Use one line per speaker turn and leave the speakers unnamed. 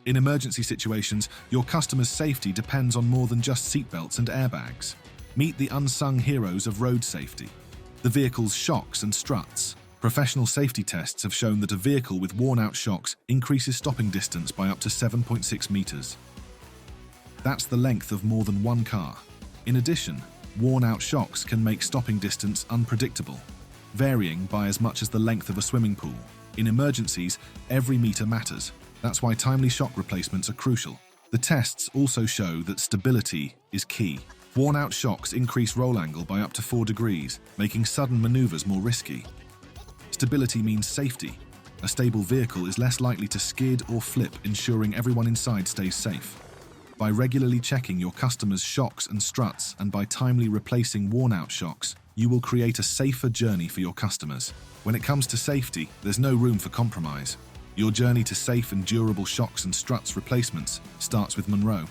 In emergency situations, your customer's safety depends on more than just seatbelts and airbags. Meet the unsung heroes of road safety. The vehicle's shocks and struts. Professional safety tests have shown that a vehicle with worn-out shocks increases stopping distance by up to 7.6 meters. That's the length of more than one car. In addition, worn-out shocks can make stopping distance unpredictable, varying by as much as the length of a swimming pool. In emergencies, every meter matters. That's why timely shock replacements are crucial. The tests also show that stability is key. Worn-out shocks increase roll angle by up to 4 degrees, making sudden maneuvers more risky. Stability means safety. A stable vehicle is less likely to skid or flip, ensuring everyone inside stays safe. By regularly checking your customers' shocks and struts and by timely replacing worn-out shocks, you will create a safer journey for your customers. When it comes to safety, there's no room for compromise. Your journey to safe and durable shocks and struts replacements starts with Monroe.